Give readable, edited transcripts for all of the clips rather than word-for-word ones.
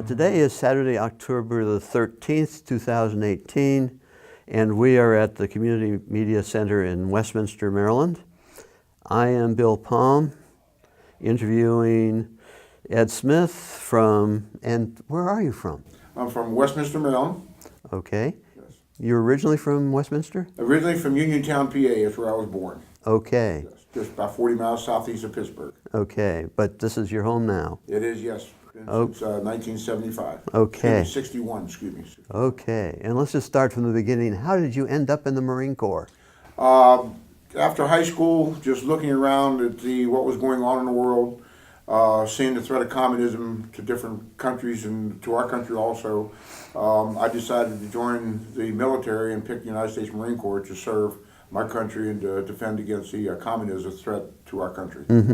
Today is Saturday, October the 13th, 2018, and we are at the Community Media Center in Westminster, Maryland. I am Bill Palm, interviewing Ed Smith and where are you from? I'm from Westminster, Maryland. Okay. Yes. You're originally from Westminster? Originally from Uniontown, PA is where I was born. Okay. Yes. Just about 40 miles southeast of Pittsburgh. Okay, but this is your home now? It is, yes. Since 1975. Okay. 61, excuse me. Okay, and let's just start from the beginning. How did you end up in the Marine Corps? After high school, just looking around at what was going on in the world, seeing the threat of communism to different countries and to our country also, I decided to join the military and pick the United States Marine Corps to serve my country and to defend against the communism threat to our country. Mm-hmm.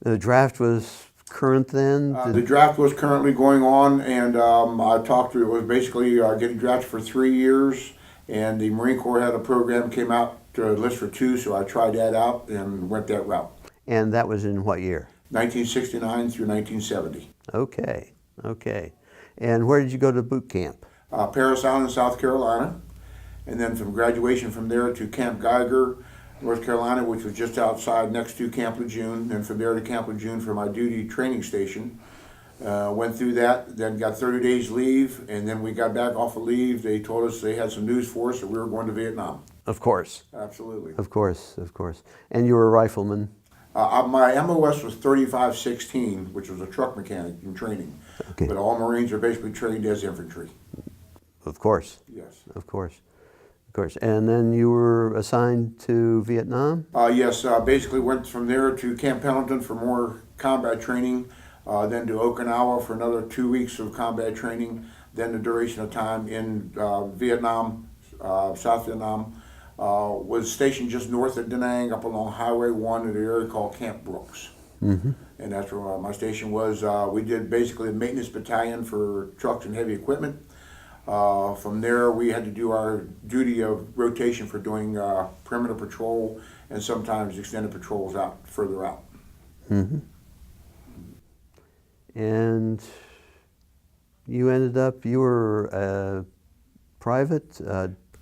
The draft was current then? The draft was currently going on, and it was basically getting drafted for 3 years, and the Marine Corps had a program, came out to enlist for 2, so I tried that out and went that route. And that was in what year? 1969 through 1970. Okay, okay. And where did you go to boot camp? Parris Island, South Carolina, and then from graduation from there to Camp Geiger, North Carolina, which was just outside next to Camp Lejeune, and from there to Camp Lejeune for my duty training station. Went through that, then got 30 days leave, and then we got back off of leave. They told us they had some news for us that we were going to Vietnam. Of course. Absolutely. Of course, of course. And you were a rifleman? My MOS was 3516, which was a truck mechanic in training. Okay. But all Marines are basically trained as infantry. Of course. Yes. Of course. Of course. And then you were assigned to Vietnam? Yes, basically went from there to Camp Pendleton for more combat training, then to Okinawa for another 2 weeks of combat training, then the duration of time in Vietnam, South Vietnam. Was stationed just north of Da Nang up along Highway 1 in an area called Camp Brooks. Mm-hmm. And that's where my station was. We did basically a maintenance battalion for trucks and heavy equipment. From there, we had to do our duty of rotation for doing perimeter patrol and sometimes extended patrols further out. Mm-hmm. And you were private?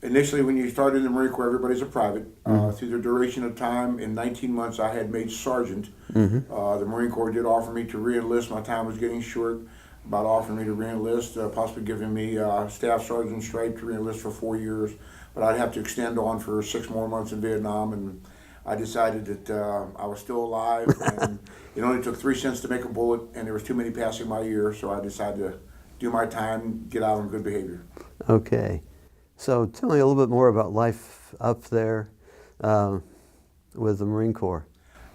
Initially, when you started in the Marine Corps, everybody's a private. Through the duration of time, in 19 months, I had made sergeant. Mm-hmm. The Marine Corps did offer me to re-enlist. My time was getting short. About offering me to re-enlist, possibly giving me staff sergeant stripe to re-enlist for 4 years. But I'd have to extend on for 6 more months in Vietnam, and I decided that I was still alive, and it only took 3 cents to make a bullet, and there was too many passing my ear, so I decided to do my time, get out on good behavior. Okay. So tell me a little bit more about life up there with the Marine Corps.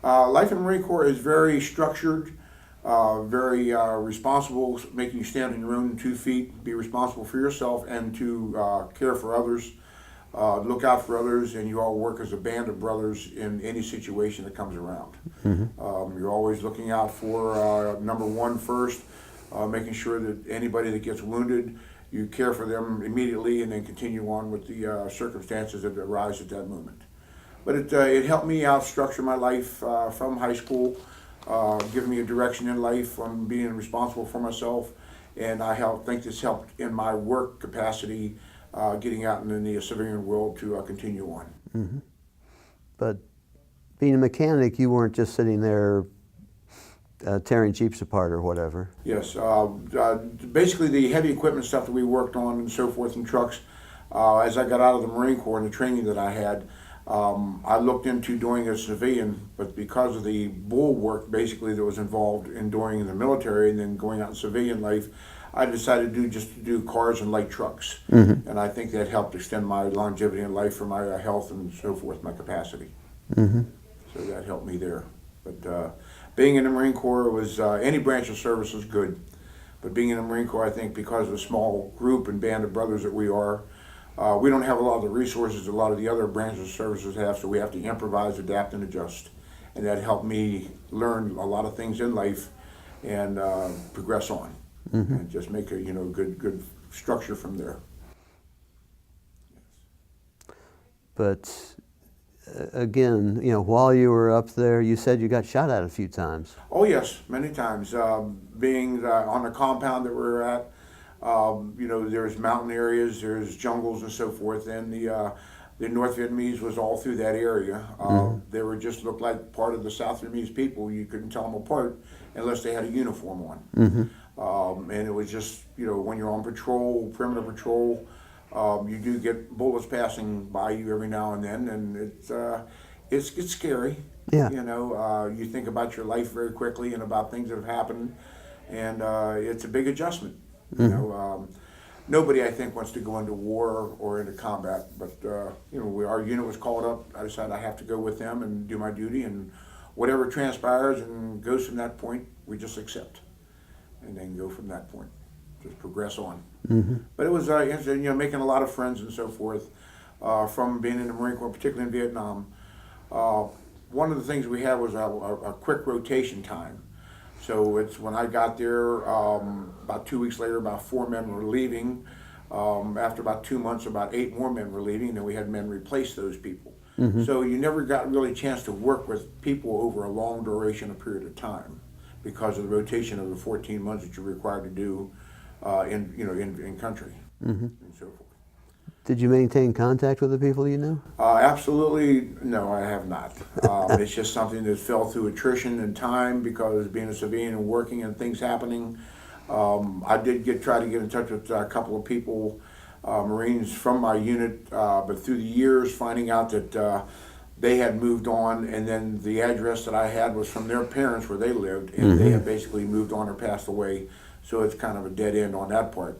Life in the Marine Corps is very structured, very responsible, making you stand on your own 2 feet, be responsible for yourself and to care for others, look out for others, and you all work as a band of brothers in any situation that comes around. Mm-hmm. You're always looking out for number one first, making sure that anybody that gets wounded, you care for them immediately and then continue on with the circumstances that arise at that moment. But it helped me out structure my life from high school, give me a direction in life on being responsible for myself, and I think this helped in my work capacity getting out in the civilian world to continue on. Mm-hmm. But being a mechanic, you weren't just sitting there tearing Jeeps apart or whatever. Yes, basically the heavy equipment stuff that we worked on and so forth in trucks, as I got out of the Marine Corps and the training that I had, I looked into doing a civilian, but because of the bull work basically that was involved in doing in the military and then going out in civilian life, I decided to do cars and light trucks. Mm-hmm. And I think that helped extend my longevity in life for my health and so forth, my capacity. Mm-hmm. So that helped me there. But being in the Marine Corps was, any branch of service was good. But being in the Marine Corps, I think because of the small group and band of brothers that we are, we don't have a lot of the resources a lot of the other branches of services have, so we have to improvise, adapt, and adjust. And that helped me learn a lot of things in life and progress on. Mm-hmm. And just make a good structure from there. But again, you know, while you were up there, you said you got shot at a few times. Oh yes, many times. Being on the compound that we're at, you know, there's mountain areas, there's jungles and so forth, and the North Vietnamese was all through that area. They were just looked like part of the South Vietnamese people. You couldn't tell them apart unless they had a uniform on. And it was just, you know, when you're on patrol, perimeter patrol, you do get bullets passing by you every now and then, and it's scary. Yeah. You know, you think about your life very quickly and about things that have happened, and it's a big adjustment. You know, nobody I think wants to go into war or into combat, but you know, our unit was called up. I decided I have to go with them and do my duty, and whatever transpires and goes from that point, we just accept, and then go from that point, just progress on. But it was you know, making a lot of friends and so forth from being in the Marine Corps, particularly in Vietnam. One of the things we had was a quick rotation time. So it's when I got there, about 2 weeks later, about 4 men were leaving. After about 2 months, about 8 more men were leaving, and then we had men replace those people. So you never got really a chance to work with people over a long duration of period of time because of the rotation of the 14 months that you're required to do in country and so forth. Did you maintain contact with the people you knew? Absolutely, no, I have not. It's just something that fell through attrition and time because being a civilian and working and things happening. I did try to get in touch with a couple of people, Marines from my unit, but through the years finding out that they had moved on, and then the address that I had was from their parents where they lived, and they had basically moved on or passed away, so it's kind of a dead end on that part.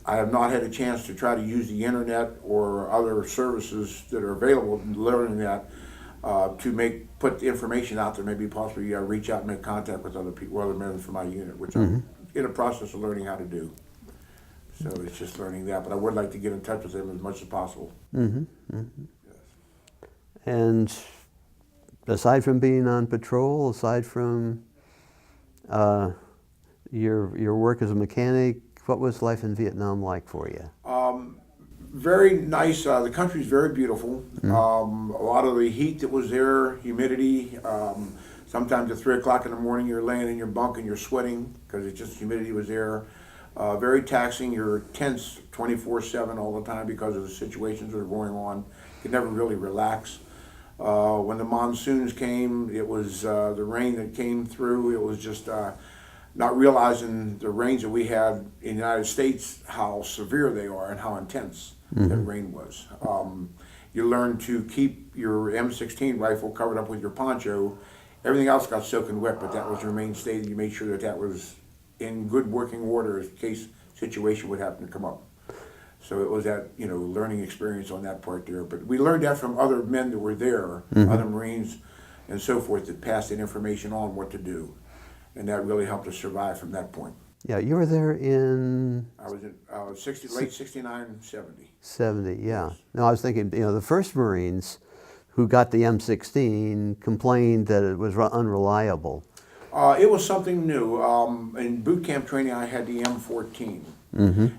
I have not had a chance to try to use the internet or other services that are available, learning that to put the information out there, maybe possibly reach out and make contact with other people, other men from my unit, which I'm in a process of learning how to do. So it's just learning that, but I would like to get in touch with them as much as possible. Yes. And aside from being on patrol, aside from your work as a mechanic, what was life in Vietnam like for you? Very nice. The country's very beautiful. A lot of the heat that was there, humidity. Sometimes at 3 o'clock in the morning, you're laying in your bunk and you're sweating because it's just humidity was there. Very taxing. You're tense 24/7 all the time because of the situations that are going on. You can never really relax. When the monsoons came, it was the rain that came through. It was just not realizing the rains that we had in the United States, how severe they are and how intense that rain was. You learn to keep your M16 rifle covered up with your poncho. Everything else got soaking wet, but that was your mainstay. You made sure that that was in good working order in case situation would happen to come up. So it was that, you know, learning experience on that part there. But we learned that from other men that were there, other Marines and so forth, that passed that information on what to do. And that really helped us survive from that point. Yeah, you were there in... I was in late 69, 70. 70, yeah. No, I was thinking, you know, the first Marines who got the M16 complained that it was unreliable. It was something new. In boot camp training, I had the M14.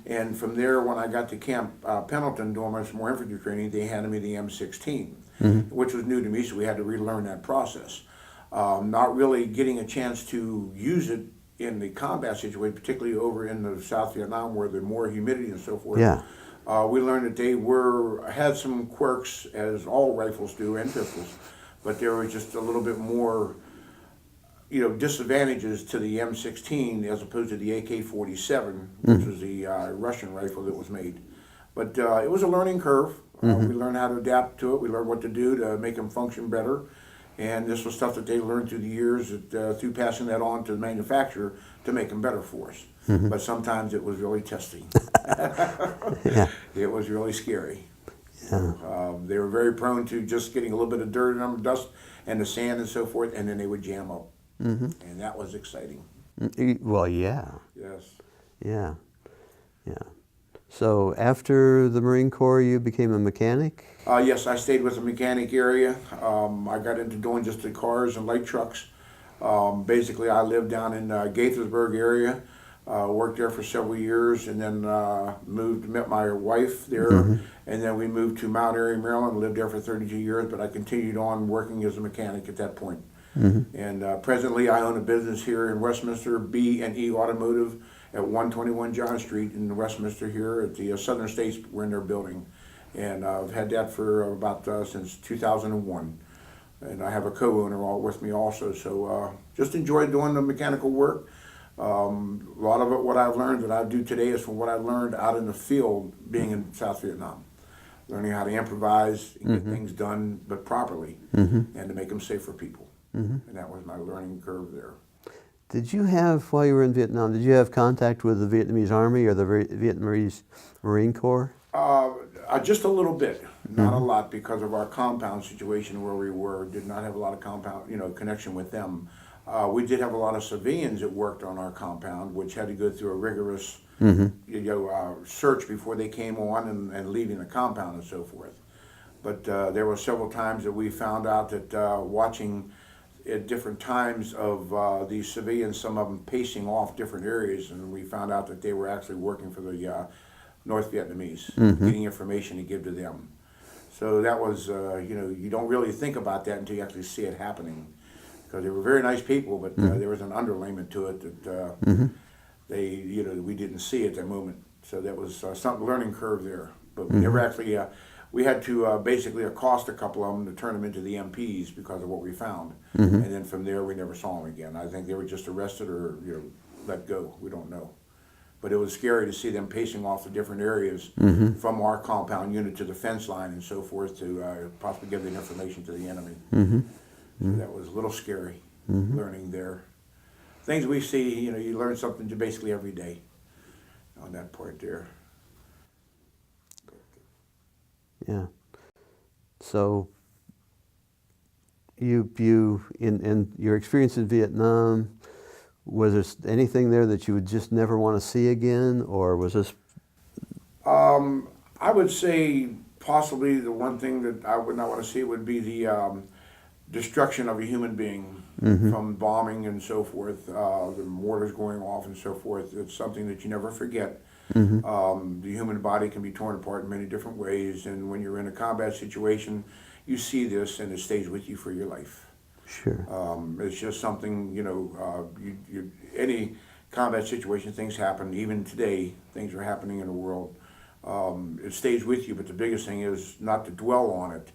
And from there, when I got to Camp Pendleton doing my more infantry training, they handed me the M16, which was new to me, so we had to relearn that process. Not really getting a chance to use it in the combat situation, particularly over in the South Vietnam where there's more humidity and so forth. Yeah. We learned that they had some quirks, as all rifles do, and pistols, but there was just a little bit more, you know, disadvantages to the M16 as opposed to the AK-47, which was the Russian rifle that was made. But it was a learning curve. We learned how to adapt to it. We learned what to do to make them function better. And this was stuff that they learned through the years, through passing that on to the manufacturer to make them better for us. But sometimes it was really testing. Yeah. It was really scary. Yeah. They were very prone to just getting a little bit of dirt in them, dust, and the sand and so forth, and then they would jam up. And that was exciting. Well, yeah. Yes. Yeah. Yeah. So after the Marine Corps, you became a mechanic? Yes, I stayed with the mechanic area. I got into doing just the cars and light trucks. Basically, I lived down in Gaithersburg area. Worked there for several years, and then met my wife there, and then we moved to Mount Airy, Maryland. Lived there for 32 years, but I continued on working as a mechanic at that point. And presently, I own a business here in Westminster, B&E Automotive, at 121 John Street in Westminster here at the Southern States. We're in their building, and I've had that for about since 2001. And I have a co-owner all with me also. So just enjoy doing the mechanical work. A lot of it, what I've learned that I do today is from what I learned out in the field being in South Vietnam. Learning how to improvise and get things done, but properly, and to make them safe for people. And that was my learning curve there. Did you have, while you were in Vietnam, did you have contact with the Vietnamese Army or the Vietnamese Marine Corps? Just a little bit, not a lot, because of our compound situation where we were. Did not have a lot of connection with them. We did have a lot of civilians that worked on our compound, which had to go through a rigorous search before they came on and leaving the compound and so forth. But there were several times that we found out that watching at different times of these civilians, some of them pacing off different areas, and we found out that they were actually working for the North Vietnamese, getting information to give to them. So that was, you don't really think about that until you actually see it happening. Because they were very nice people, but there was an underlayment to it that we didn't see at that moment. So that was some learning curve there. But we never actually, we had to basically accost a couple of them to turn them into the MPs because of what we found. And then from there, we never saw them again. I think they were just arrested or let go. We don't know. But it was scary to see them pacing off the different areas from our compound unit to the fence line and so forth to possibly give the information to the enemy. So that was a little scary, learning there. Things we see, you learn something basically every day on that part there. Yeah. So you in your experience in Vietnam, was there anything there that you would just never want to see again, or was this? I would say possibly the one thing that I would not want to see would be the destruction of a human being from bombing and so forth, the mortars going off and so forth. It's something that you never forget. The human body can be torn apart in many different ways, and when you're in a combat situation, you see this and it stays with you for your life. Sure. It's just something, any combat situation, things happen. Even today, things are happening in the world. It stays with you, but the biggest thing is not to dwell on it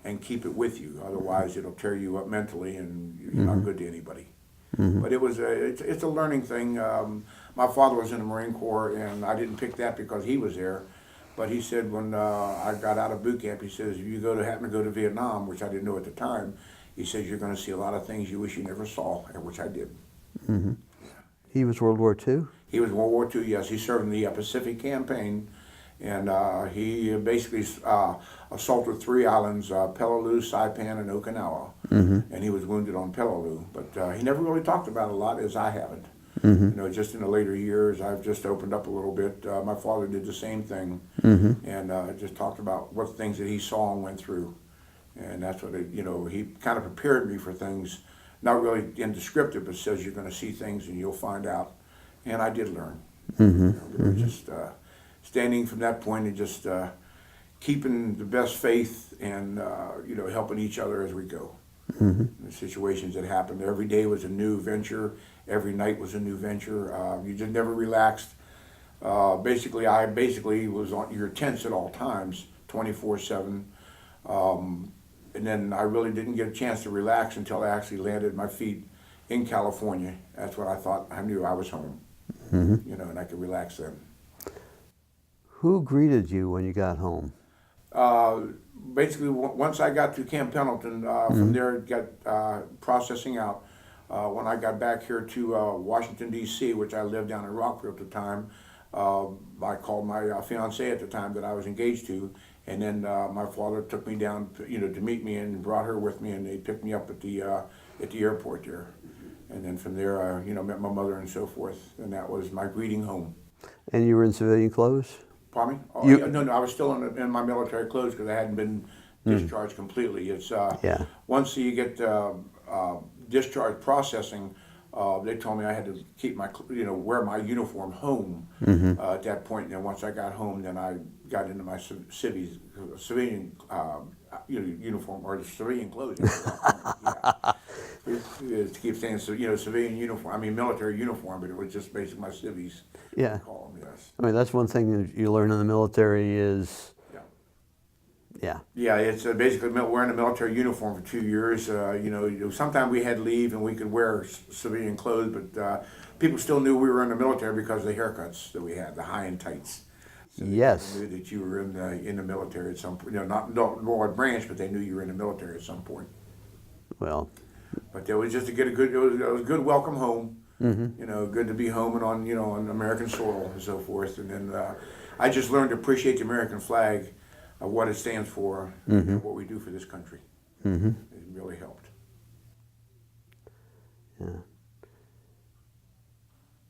and keep it with you. Otherwise, it'll tear you up mentally, and you're not good to anybody. But it was it's a learning thing. My father was in the Marine Corps, and I didn't pick that because he was there. But he said when I got out of boot camp, he says, if you happen to go to Vietnam, which I didn't know at the time, he says you're going to see a lot of things you wish you never saw, and which I did. He was World War II? He was World War II, yes. He served in the Pacific Campaign, and he basically assaulted 3 islands, Peleliu, Saipan, and Okinawa. And he was wounded on Peleliu, but he never really talked about it a lot, as I haven't. Just in the later years, I've just opened up a little bit. My father did the same thing, and just talked about what things that he saw and went through. And that's what, he kind of prepared me for things, not really in descriptive, but says you're going to see things and you'll find out. And I did learn. Just standing from that point and just keeping the best faith and, helping each other as we go. The situations that happened. Every day was a new venture. Every night was a new venture. You just never relaxed. I was on your tense at all times, 24/7. And then I really didn't get a chance to relax until I actually landed my feet in California. That's when I knew I was home. And I could relax then. Who greeted you when you got home? Basically, once I got to Camp Pendleton, from there got processing out. When I got back here to Washington, D.C., which I lived down in Rockville at the time, I called my fiancée at the time that I was engaged to, and then my father took me down, to meet me and brought her with me, and they picked me up at the airport there. And then from there, I met my mother and so forth, and that was my greeting home. And you were in civilian clothes? Pardon me? Oh, yeah, no, I was still in my military clothes because I hadn't been discharged completely. It's once you get discharge processing, They told me I had to keep my, wear my uniform home at that point. And then once I got home, then I got into my civilian uniform, or the civilian clothing. Yeah. To keep saying, so, civilian uniform. I mean, military uniform, but it was just basically my civvies. Yeah. Call them, yes. I mean, that's one thing that you learn in the military is, Yeah. yeah. Yeah, it's basically wearing a military uniform for 2 years. Sometimes we had leave and we could wear civilian clothes, but people still knew we were in the military because of the haircuts that we had, the high and tights. So Yes. they knew that you were in the military at some point. Not what branch, but they knew you were in the military at some point. Well, But it was just to get it was a good welcome home. Good to be home and on American soil and so forth. And then I just learned to appreciate the American flag, what it stands for, and what we do for this country. It really helped. yeah.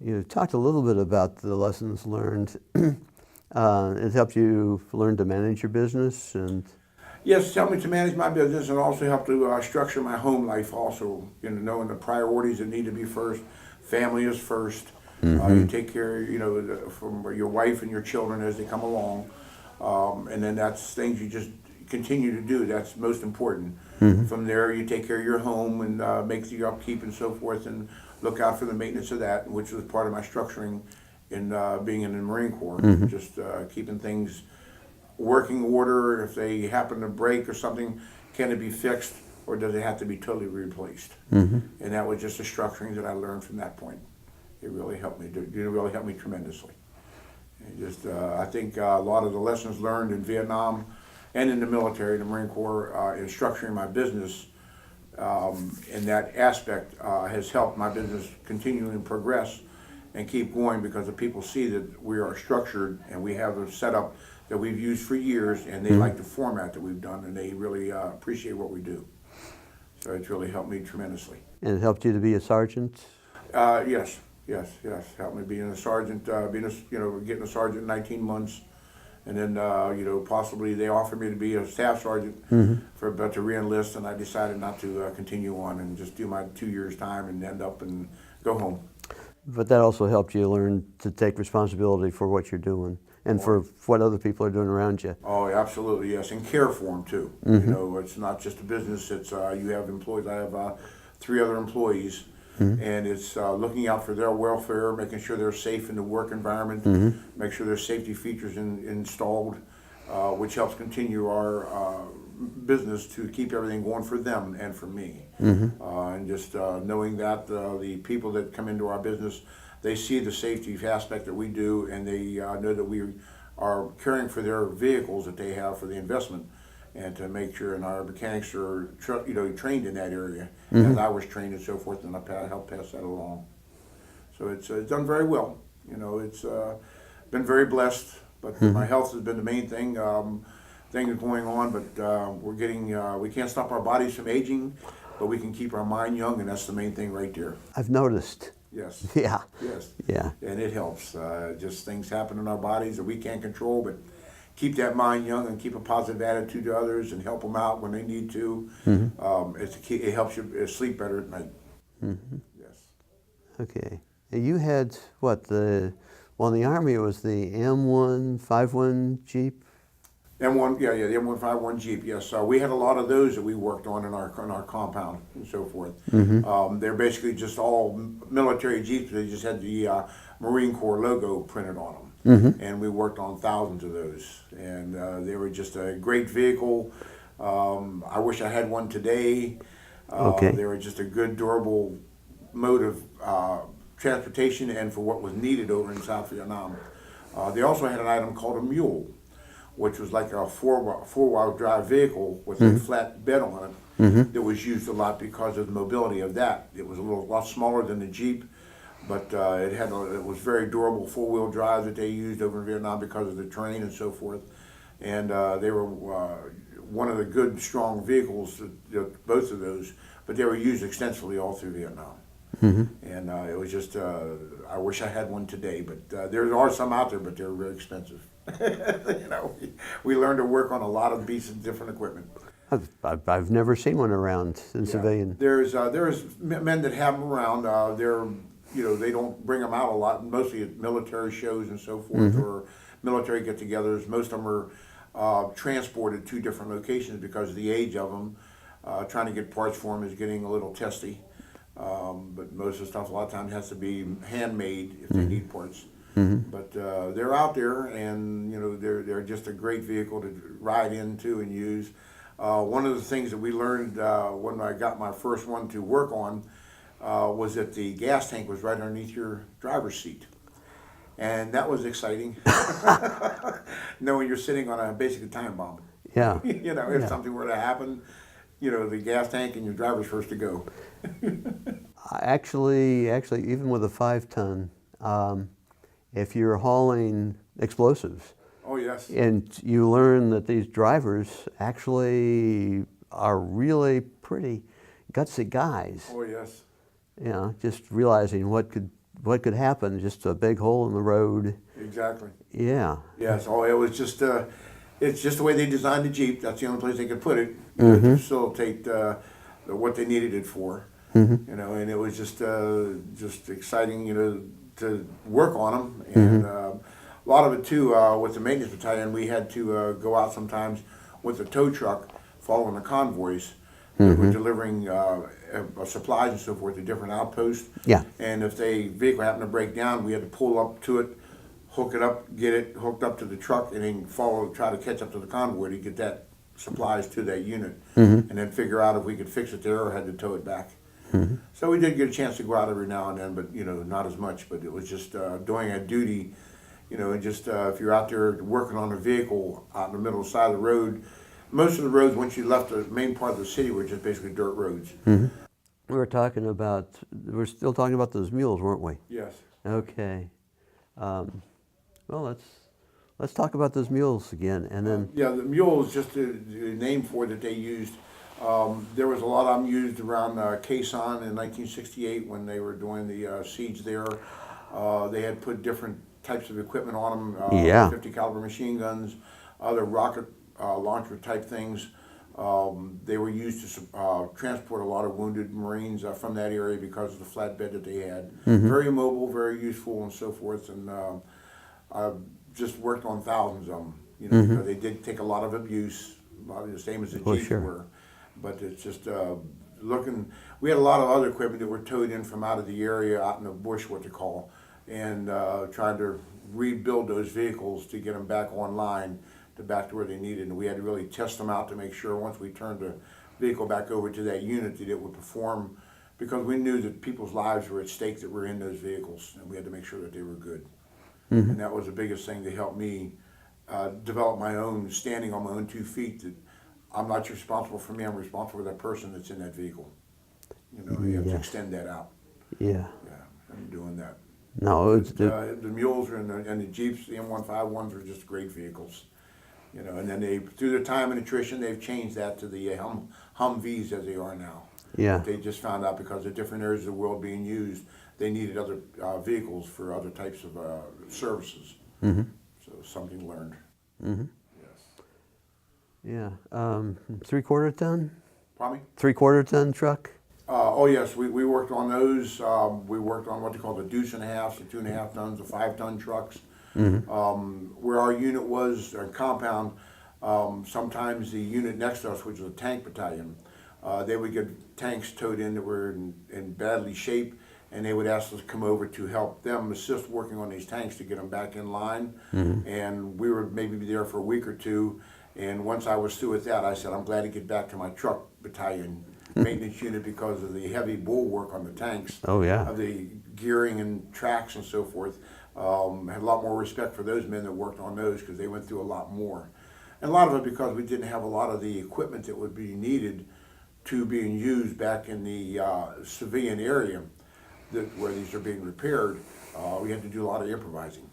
You talked a little bit about the lessons learned. It helped you learn to manage your business and. Yes, it's helped me to manage my business and also helped to structure my home life also, knowing the priorities that need to be first. Family is first. You take care, from your wife and your children as they come along. And then that's things you just continue to do. That's most important. From there, you take care of your home and make the upkeep and so forth and look out for the maintenance of that, which was part of my structuring in being in the Marine Corps. Just keeping things working order. If they happen to break or something, can it be fixed or does it have to be totally replaced? And that was just the structuring that I learned from that point. It really helped me. It really helped me tremendously. And just I think a lot of the lessons learned in Vietnam and in the military, the Marine Corps, in structuring my business in that aspect has helped my business continually progress and keep going because the people see that we are structured and we have a setup that we've used for years, and they like the format that we've done, and they really appreciate what we do. So it's really helped me tremendously. And it helped you to be a sergeant? Yes. Helped me being a sergeant, getting a sergeant in 19 months, and then possibly they offered me to be a staff sergeant but to re-enlist, and I decided not to continue on and just do my 2 years time and end up and go home. But that also helped you learn to take responsibility for what you're doing and for what other people are doing around you. Oh, absolutely, yes, and care for them too. It's not just a business. It's you have employees. I have 3 other employees, and it's looking out for their welfare, making sure they're safe in the work environment, make sure there's safety features installed, which helps continue our business to keep everything going for them and for me. And just knowing that the people that come into our business, they see the safety aspect that we do, and they know that we are caring for their vehicles that they have for the investment, and to make sure, and our mechanics are trained in that area, as I was trained and so forth, and I helped pass that along. So it's done very well. It's been very blessed, but my health has been the main thing. Things going on, but we're getting. We can't stop our bodies from aging, but we can keep our mind young, and that's the main thing right there. I've noticed. Yes. Yeah. Yes. Yeah. And it helps. Just things happen in our bodies that we can't control, but keep that mind young and keep a positive attitude to others and help them out when they need to. It helps you sleep better at night. Yes. Okay. You had what in the Army it was the M151 Jeep. M1, the M151 Jeep, yes. We had a lot of those that we worked on in our compound and so forth. They're basically just all military Jeeps. They just had the Marine Corps logo printed on them. And we worked on thousands of those. And they were just a great vehicle. I wish I had one today. They were just a good, durable mode of transportation and for what was needed over in South Vietnam. They also had an item called a mule, which was like a four-wheel drive vehicle with a flat bed on it that was used a lot because of the mobility of that. It was a lot smaller than the Jeep, but it was very durable four-wheel drive that they used over in Vietnam because of the terrain and so forth. And they were one of the good, strong vehicles, both of those, but they were used extensively all through Vietnam. And it was just, I wish I had one today, but there are some out there, but they're very expensive. We learned to work on a lot of pieces of different equipment. I've never seen one around in civilian. There's men that have them around. They're, you know, they don't bring them out a lot. Mostly at military shows and so forth, or military get-togethers. Most of them are transported to different locations because of the age of them. Trying to get parts for them is getting a little testy. But most of the stuff a lot of times has to be handmade if they need parts. But they're out there, and you know they're just a great vehicle to ride into and use. One of the things that we learned when I got my first one to work on was that the gas tank was right underneath your driver's seat, and that was exciting. Knowing you're sitting on a basically time bomb. Yeah. You know, if something were to happen, you know, the gas tank and your driver's first to go. Actually, even with a 5-ton, if you're hauling explosives, Oh yes. and you learn that these drivers actually are really pretty gutsy guys. Oh yes. You know, just realizing what could happen, just a big hole in the road. Exactly. Yeah. Yes. Oh, it was just it's just the way they designed the Jeep. That's the only place they could put it to facilitate what they needed it for. You know, and it was just exciting, you know, to work on them. And a lot of it too, with the maintenance battalion, we had to go out sometimes with a tow truck following the convoys that were delivering supplies and so forth to different outposts. Yeah. And if the vehicle happened to break down, we had to pull up to it, hook it up, get it hooked up to the truck, and then try to catch up to the convoy to get that supplies to that unit, and then figure out if we could fix it there or had to tow it back. So we did get a chance to go out every now and then, but you know, not as much. But it was just doing a duty, you know, and just if you're out there working on a vehicle out in the middle of the side of the road, most of the roads once you left the main part of the city were just basically dirt roads. We're still talking about those mules, weren't we? Yes. Okay. Well, let's talk about those mules again, and then. Yeah, the mule is just the name for it that they used. There was a lot of them used around Quezon in 1968 when they were doing the siege there. They had put different types of equipment on them, 50 caliber machine guns, other rocket launcher type things. They were used to transport a lot of wounded Marines from that area because of the flatbed that they had. Very mobile, very useful, and so forth. And I just worked on thousands of them. You know, because they did take a lot of abuse, probably the same as the Jeeps were. But it's just looking. We had a lot of other equipment that were towed in from out of the area, out in the bush, what they call, and trying to rebuild those vehicles to get them back online, back to where they needed. And we had to really test them out to make sure once we turned the vehicle back over to that unit that it would perform, because we knew that people's lives were at stake that were in those vehicles, and we had to make sure that they were good. And that was the biggest thing to help me develop my own standing on my own 2 feet. That I'm not just responsible for me, I'm responsible for that person that's in that vehicle. You know, you have to extend that out. Yeah. Yeah, I'm doing that. No, it's the mules and the Jeeps, the M151s are just great vehicles. You know, and then through their time and attrition, they've changed that to the Humvees as they are now. Yeah. They just found out because of different areas of the world being used, they needed other vehicles for other types of services. So something learned. Yes. Yeah. 3/4 ton? Pardon me? 3/4 ton truck? Oh yes, we worked on those. We worked on what they call the deuce and a half, the 2.5 tons, the 5-ton trucks. Where our unit was, our compound, sometimes the unit next to us, which was a tank battalion, they would get tanks towed in that were in badly shape, and they would ask us to come over to help them assist working on these tanks to get them back in line. And we were maybe there for a week or two, and once I was through with that, I said, I'm glad to get back to my truck battalion maintenance unit because of the heavy bulwark on the tanks. Oh, yeah. Of the gearing and tracks and so forth. Had a lot more respect for those men that worked on those because they went through a lot more. And a lot of it because we didn't have a lot of the equipment that would be needed to being used back in the civilian area where these are being repaired. We had to do a lot of improvising,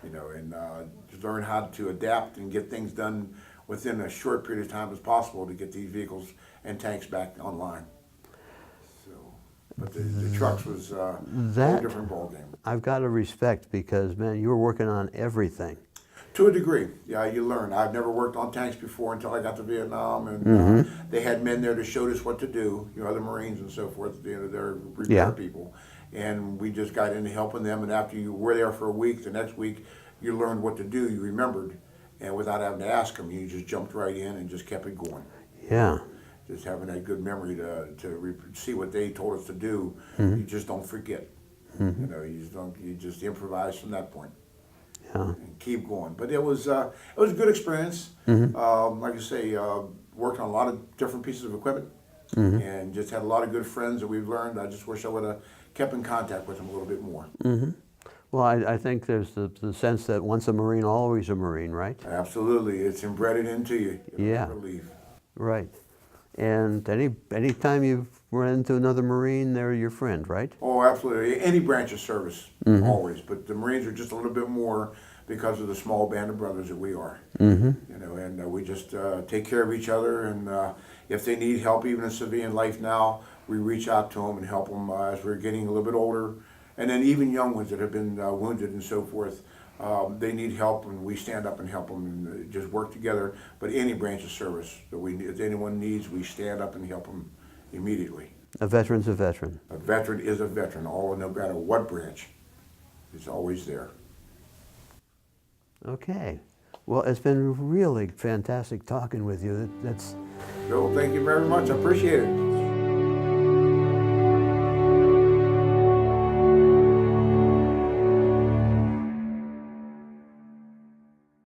you know, and to learn how to adapt and get things done within a short period of time as possible to get these vehicles and tanks back online. So, but the trucks was a whole different ballgame. I've got to respect because, man, you were working on everything. To a degree, yeah, you learn. I've never worked on tanks before until I got to Vietnam, and they had men there to show us what to do. You know, the Marines and so forth. You know, they're repair Yeah. people, and we just got into helping them. And after you were there for a week, the next week you learned what to do. You remembered, and without having to ask them, you just jumped right in and just kept it going. Yeah. Just having that good memory to see what they told us to do, you just don't forget. You know, you just don't. You just improvise from that point. Yeah. And keep going. But it was a good experience. Like I say, worked on a lot of different pieces of equipment, and just had a lot of good friends that we've learned. I just wish I would have kept in contact with them a little bit more. Well, I think there's the sense that once a Marine, always a Marine, right? Absolutely, it's embedded into you. You'll Yeah. never leave. Right. And any time you've run into another Marine, they're your friend, right? Oh, absolutely. Any branch of service, always. But the Marines are just a little bit more because of the small band of brothers that we are. You know, and we just take care of each other. And if they need help, even in civilian life now, we reach out to them and help them as we're getting a little bit older. And then even young ones that have been wounded and so forth, they need help, and we stand up and help them and just work together. But any branch of service that if anyone needs, we stand up and help them immediately. A veteran's a veteran. A veteran is a veteran, no matter what branch. It's always there. Okay. Well, it's been really fantastic talking with you. That's Bill, thank you very much. I appreciate it.